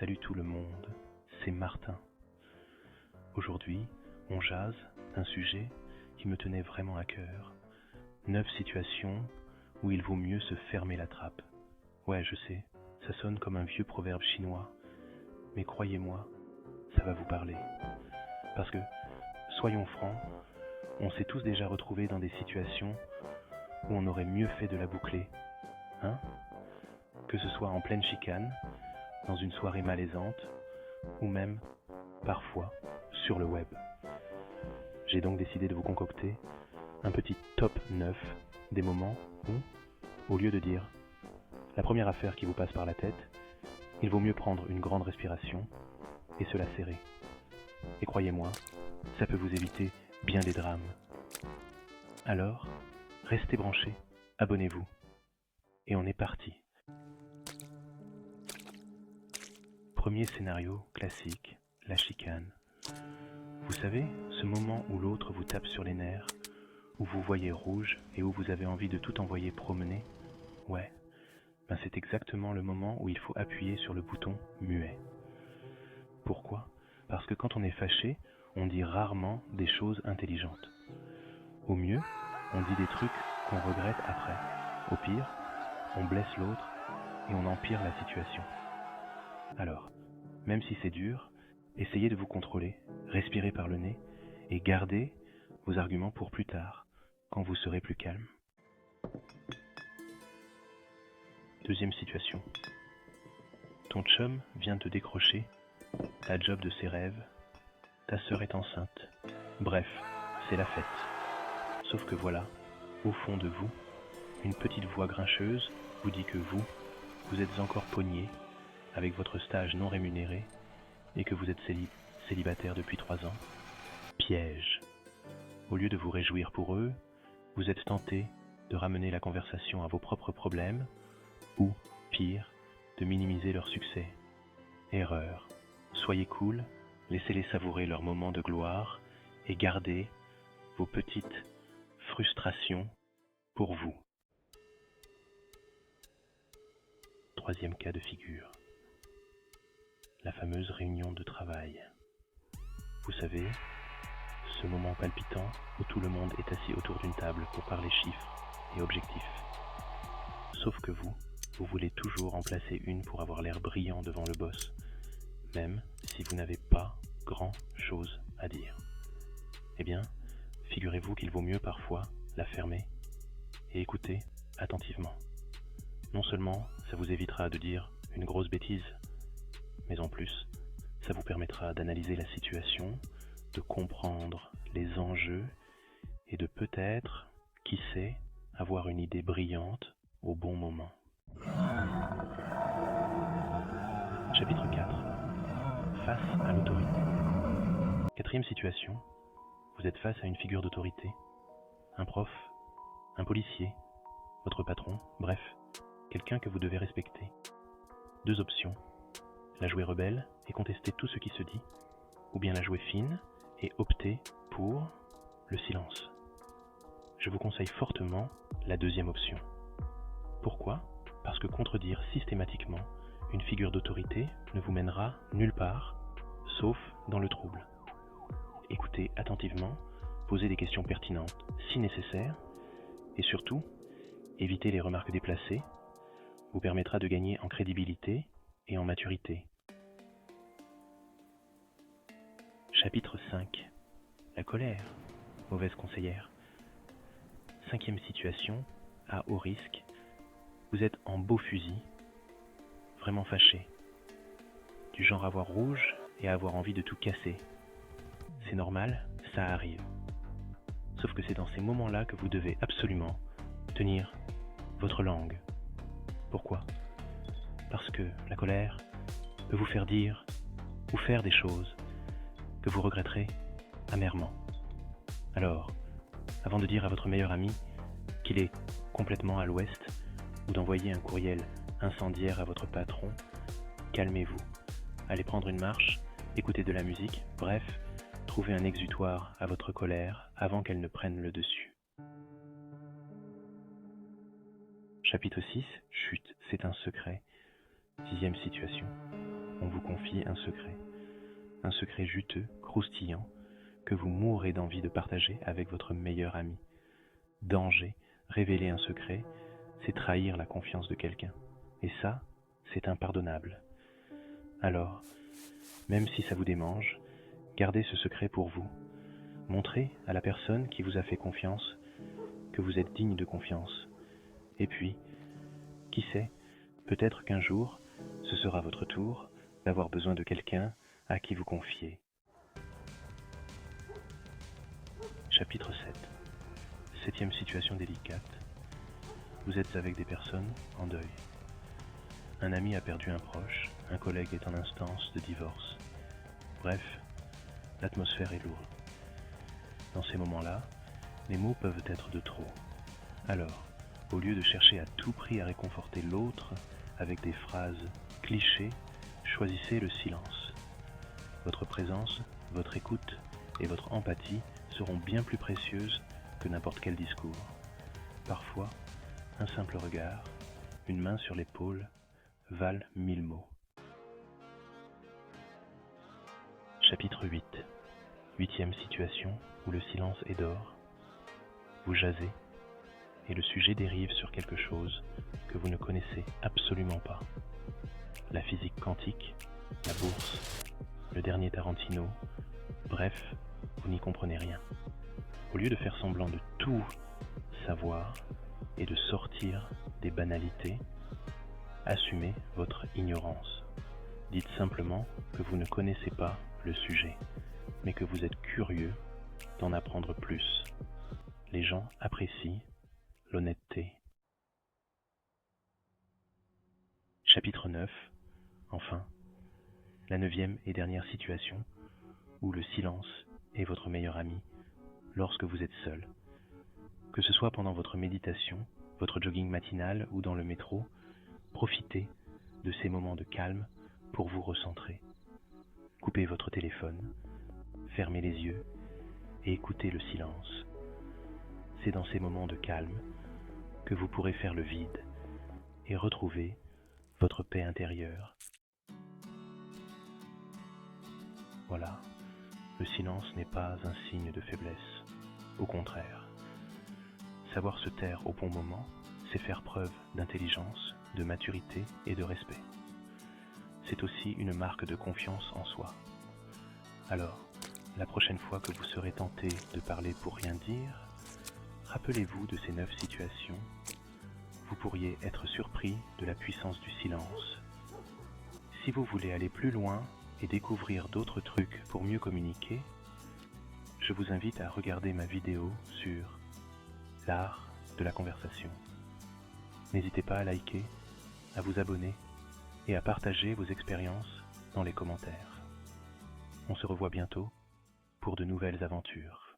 Salut tout le monde, c'est Martin. Aujourd'hui, on jase d'un sujet qui me tenait vraiment à cœur. 9 situations où il vaut mieux se fermer la trappe. Ouais, je sais, ça sonne comme un vieux proverbe chinois, mais croyez-moi, ça va vous parler. Parce que, soyons francs, on s'est tous déjà retrouvés dans des situations où on aurait mieux fait de la boucler. Hein ? Que ce soit en pleine chicane, dans une soirée malaisante, ou même, parfois, sur le web. J'ai donc décidé de vous concocter un petit top 9 des moments où, au lieu de dire la première affaire qui vous passe par la tête, il vaut mieux prendre une grande respiration et se la serrer. Et croyez-moi, ça peut vous éviter bien des drames. Alors, restez branchés, abonnez-vous, et on est parti. Premier scénario classique, la chicane. Vous savez, ce moment où l'autre vous tape sur les nerfs, où vous voyez rouge et où vous avez envie de tout envoyer promener? Ouais, c'est exactement le moment où il faut appuyer sur le bouton muet. Pourquoi ? Parce que quand on est fâché, on dit rarement des choses intelligentes. Au mieux, on dit des trucs qu'on regrette après. Au pire, on blesse l'autre et on empire la situation. Alors, même si c'est dur, essayez de vous contrôler, respirez par le nez et gardez vos arguments pour plus tard, quand vous serez plus calme. Deuxième situation. Ton chum vient te décrocher la job de ses rêves, ta sœur est enceinte. Bref, c'est la fête. Sauf que voilà, au fond de vous, une petite voix grincheuse vous dit que vous êtes encore pogné avec votre stage non rémunéré et que vous êtes célibataire depuis 3 ans. Piège. Au lieu de vous réjouir pour eux, vous êtes tenté de ramener la conversation à vos propres problèmes ou, pire, de minimiser leur succès. Erreur. Soyez cool, laissez-les savourer leur moment de gloire et gardez vos petites frustrations pour vous. Troisième cas de figure. La fameuse réunion de travail. Vous savez, ce moment palpitant où tout le monde est assis autour d'une table pour parler chiffres et objectifs. Sauf que vous voulez toujours en placer une pour avoir l'air brillant devant le boss, même si vous n'avez pas grand-chose à dire. Eh bien, figurez-vous qu'il vaut mieux parfois la fermer et écouter attentivement. Non seulement ça vous évitera de dire une grosse bêtise, mais en plus, ça vous permettra d'analyser la situation, de comprendre les enjeux et de peut-être, qui sait, avoir une idée brillante au bon moment. Chapitre 4. Face à l'autorité. Quatrième situation. Vous êtes face à une figure d'autorité. Un prof, un policier, votre patron, bref, quelqu'un que vous devez respecter. 2 options. La jouer rebelle et contester tout ce qui se dit, ou bien la jouer fine et opter pour le silence. Je vous conseille fortement la deuxième option. Pourquoi ? Parce que contredire systématiquement une figure d'autorité ne vous mènera nulle part, sauf dans le trouble. Écoutez attentivement, posez des questions pertinentes si nécessaire, et surtout, évitez les remarques déplacées, vous permettra de gagner en crédibilité et en maturité. Chapitre 5. La colère, mauvaise conseillère. 5e situation, à haut risque. Vous êtes en beau fusil, vraiment fâché. Du genre avoir rouge et avoir envie de tout casser. C'est normal, ça arrive. Sauf que c'est dans ces moments-là que vous devez absolument tenir votre langue. Pourquoi ? Parce que la colère peut vous faire dire ou faire des choses que vous regretterez amèrement. Alors, avant de dire à votre meilleur ami qu'il est complètement à l'ouest ou d'envoyer un courriel incendiaire à votre patron, calmez-vous. Allez prendre une marche, écoutez de la musique, bref, trouvez un exutoire à votre colère avant qu'elle ne prenne le dessus. Chapitre 6. Chut, c'est un secret. 6e situation. on vous confie un secret juteux, croustillant, que vous mourrez d'envie de partager avec votre meilleur ami. Danger, révéler un secret, c'est trahir la confiance de quelqu'un. Et ça, c'est impardonnable. Alors, même si ça vous démange, gardez ce secret pour vous. Montrez à la personne qui vous a fait confiance que vous êtes digne de confiance. Et puis, qui sait, peut-être qu'un jour, ce sera votre tour d'avoir besoin de quelqu'un à qui vous confier. Chapitre 7. Septième situation délicate. Vous êtes avec des personnes en deuil. Un ami a perdu un proche, un collègue est en instance de divorce. Bref, l'atmosphère est lourde. Dans ces moments-là, les mots peuvent être de trop. Alors, au lieu de chercher à tout prix à réconforter l'autre avec des phrases clichés, choisissez le silence. Votre présence, votre écoute et votre empathie seront bien plus précieuses que n'importe quel discours. Parfois, un simple regard, une main sur l'épaule, valent 1000 mots. Chapitre 8. Huitième situation où le silence est d'or. Vous jasez et le sujet dérive sur quelque chose que vous ne connaissez absolument pas. La physique quantique, la bourse, le dernier Tarantino, bref, vous n'y comprenez rien. Au lieu de faire semblant de tout savoir et de sortir des banalités, assumez votre ignorance. Dites simplement que vous ne connaissez pas le sujet, mais que vous êtes curieux d'en apprendre plus. Les gens apprécient l'honnêteté. Chapitre 9. Enfin, la neuvième et dernière situation où le silence est votre meilleur ami lorsque vous êtes seul. Que ce soit pendant votre méditation, votre jogging matinal ou dans le métro, profitez de ces moments de calme pour vous recentrer. Coupez votre téléphone, fermez les yeux et écoutez le silence. C'est dans ces moments de calme que vous pourrez faire le vide et retrouver votre paix intérieure. Voilà, le silence n'est pas un signe de faiblesse, au contraire. Savoir se taire au bon moment, c'est faire preuve d'intelligence, de maturité et de respect. C'est aussi une marque de confiance en soi. Alors, la prochaine fois que vous serez tenté de parler pour rien dire, rappelez-vous de ces 9 situations. Vous pourriez être surpris de la puissance du silence. Si vous voulez aller plus loin et découvrir d'autres trucs pour mieux communiquer, je vous invite à regarder ma vidéo sur l'art de la conversation. N'hésitez pas à liker, à vous abonner et à partager vos expériences dans les commentaires. On se revoit bientôt pour de nouvelles aventures.